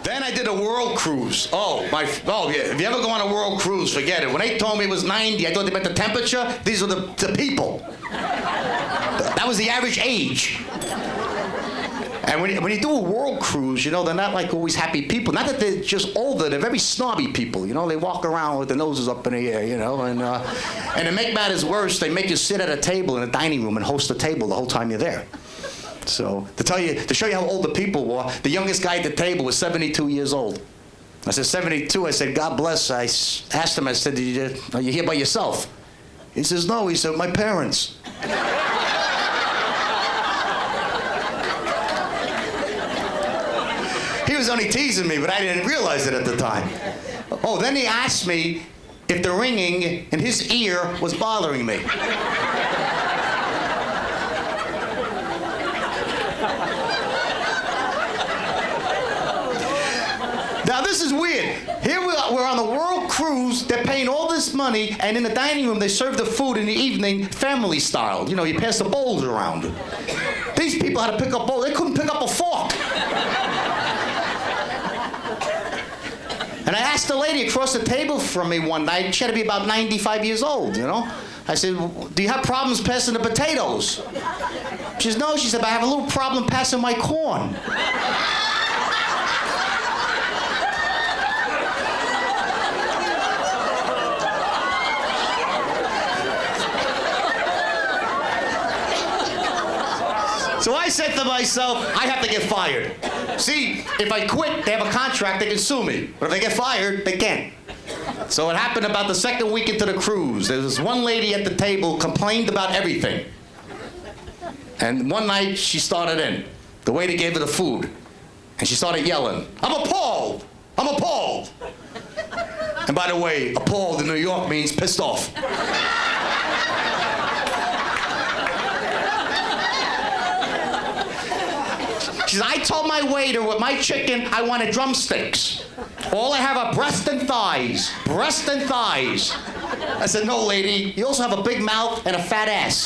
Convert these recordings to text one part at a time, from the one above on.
Then I did a world cruise. Oh, yeah. If you ever go on a world cruise, forget it. When they told me it was 90, I thought they meant the temperature. These were the people. That was the average age. And when you do a world cruise, you know, they're not like always happy people. Not that they're just older, they're very snobby people, you know. They walk around with their noses up in the air, you know. And to make matters worse, they make you sit at a table in a dining room and host a table the whole time you're there. So to show you how old the people were, the youngest guy at the table was 72 years old. I said, 72? I said, God bless. I asked him, I said, are you here by yourself? He says, no. He said, my parents. He was only teasing me, but I didn't realize it at the time. Oh, then he asked me if the ringing in his ear was bothering me. Now, this is weird. Here we're on the world cruise. They're paying all this money, and in the dining room, they serve the food in the evening, family style. You know, you pass the bowls around. These people had to pick up bowls. They couldn't pick up a fork. And I asked the lady across the table from me one night, she had to be about 95 years old, you know? I said, do you have problems passing the potatoes? She says, no. She said, but I have a little problem passing my corn. So I said to myself, I have to get fired. See, if I quit, they have a contract, they can sue me. But if they get fired, they can't. So it happened about the second week into the cruise. There was one lady at the table complained about everything. And one night, she started in. The waiter gave her the food. And she started yelling, I'm appalled! I'm appalled! And by the way, appalled in New York means pissed off. She said, I told my waiter with my chicken I wanted drumsticks. All I have are breast and thighs. Breast and thighs. I said, no, lady. You also have a big mouth and a fat ass.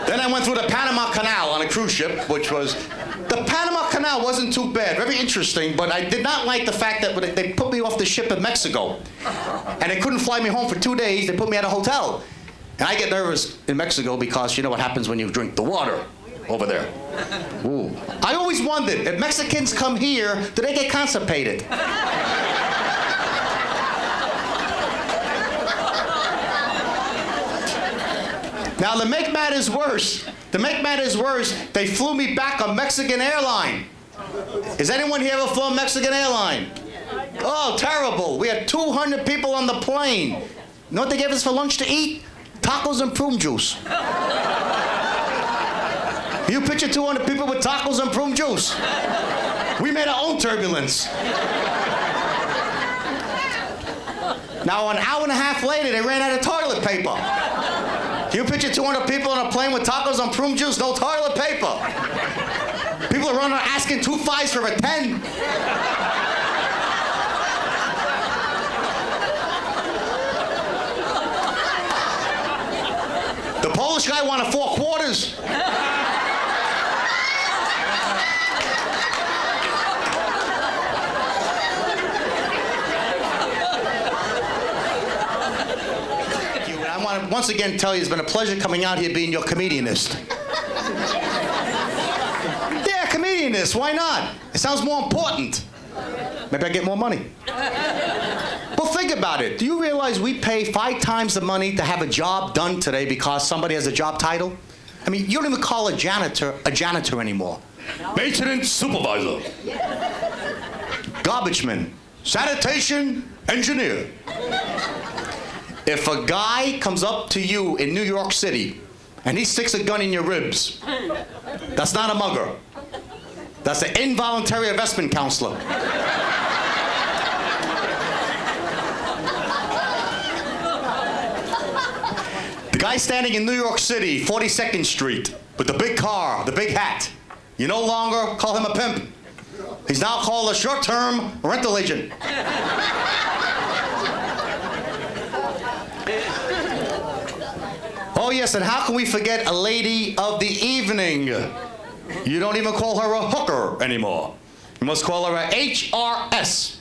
Then I went through the Panama Canal on a cruise ship, which was... The Panama Canal wasn't too bad, very interesting, but I did not like the fact that they put me off the ship in Mexico. And they couldn't fly me home for 2 days. They put me at a hotel. And I get nervous in Mexico because you know what happens when you drink the water over there. Ooh. I always wondered, if Mexicans come here, do they get constipated? Now, to make matters worse, they flew me back on Mexican Airline. Has anyone here ever flown Mexican Airline? Oh, terrible. We had 200 people on the plane. You know what they gave us for lunch to eat? Tacos and prune juice. You picture 200 people with tacos and prune juice. We made our own turbulence. Now, an hour and a half later, they ran out of toilet paper. You picture 200 people on a plane with tacos and prune juice, no toilet paper. People are running around asking 2 5s for a 10. The Polish guy wanted 4 quarters. Thank you. And I want to once again tell you it's been a pleasure coming out here being your comedianist. Yeah, comedianist, why not? It sounds more important. Maybe I get more money. Well, think about it. Do you realize we pay 5 times the money to have a job done today because somebody has a job title? I mean, you don't even call a janitor anymore. Maintenance supervisor. Garbageman. Sanitation engineer. If a guy comes up to you in New York City and he sticks a gun in your ribs, that's not a mugger. That's an involuntary investment counselor. The guy standing in New York City, 42nd Street, with the big car, the big hat, you no longer call him a pimp. He's now called a short-term rental agent. Oh, Oh, yes, and how can we forget a lady of the evening? You don't even call her a hooker anymore. You must call her a HRS.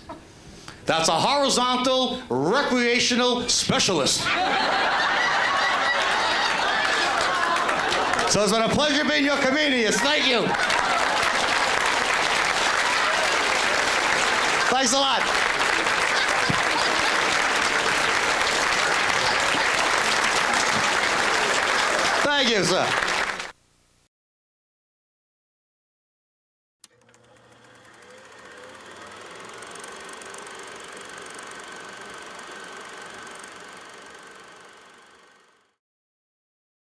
That's a horizontal recreational specialist. So it's been a pleasure being your comedian. Thank you. Thanks a lot. Thank you, sir.